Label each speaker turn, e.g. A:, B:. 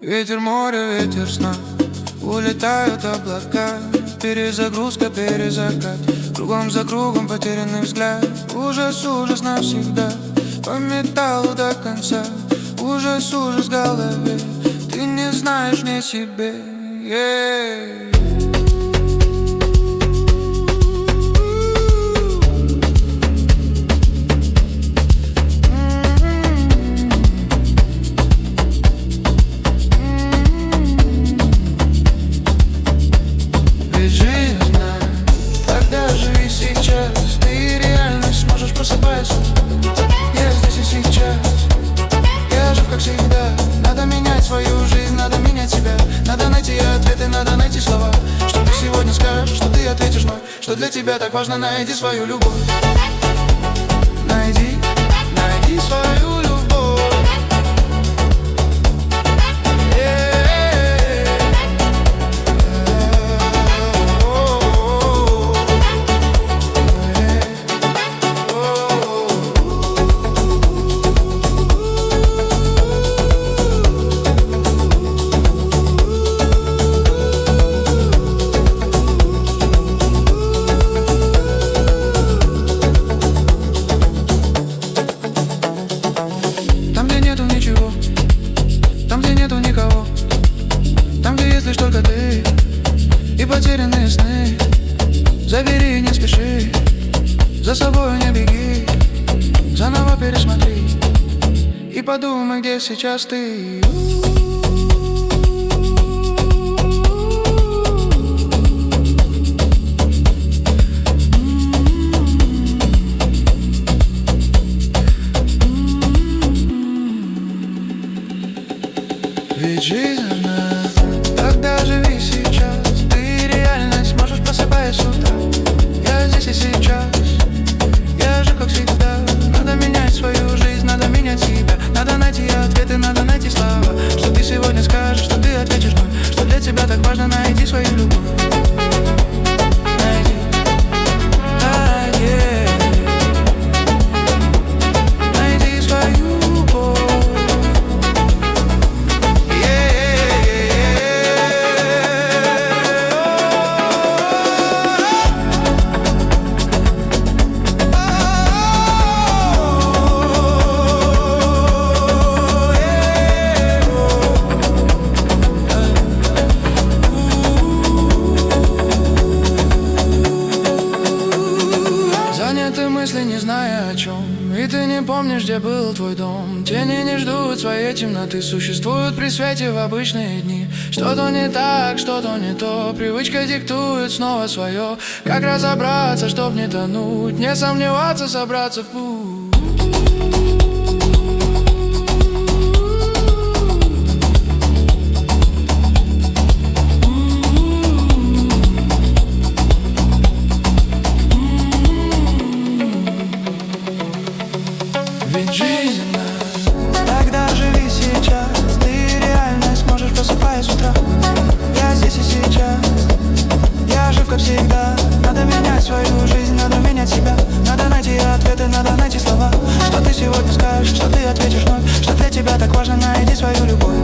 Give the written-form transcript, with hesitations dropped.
A: Ветер моря, ветер сна, улетают облака. Перезагрузка, перезакат, кругом за кругом потерянный взгляд. Ужас, ужас навсегда, по металлу до конца. Ужас, ужас в голове, ты не знаешь ни себе. Ведь жизнь одна, тогда живи сейчас. Ты реально сможешь просыпаться. Я здесь и сейчас, я жив как всегда. Надо менять свою жизнь, надо менять себя. Надо найти ответы, надо найти слова. Что ты сегодня скажешь, что ты ответишь вновь. Что для тебя так важно, найди свою любовь. Найди свою любовь. Там, где нету никого, там, где есть лишь только ты и потерянные сны. Забери, не спеши, за собой не беги. Заново пересмотри и подумай, где сейчас ты. Ведь жизнь одна, тогда живи сейчас. Ты реально сможешь, просыпаясь с утра. Я здесь и сейчас, я жив как всегда. Надо менять свою жизнь, надо менять себя. Надо найти ответы, надо найти слова. Что ты сегодня скажешь, что ты ответишь вновь. Что для тебя так важно, найди свою любовь. Заняты мысли, не зная о чем, и ты не помнишь, где был твой дом. Тени не ждут своей темноты, существуют при свете в обычные дни. Что-то не так, что-то не то, привычка диктует снова свое. Как разобраться, чтоб не тонуть, не сомневаться, собраться в путь. Ведь жизнь одна, тогда живи сейчас. Ты реально сможешь, просыпаясь с утра. Я здесь и сейчас, я жив как всегда. Надо менять свою жизнь, надо менять себя. Надо найти ответы, надо найти слова. Что ты сегодня скажешь, что ты ответишь вновь. Что для тебя так важно, найди свою любовь.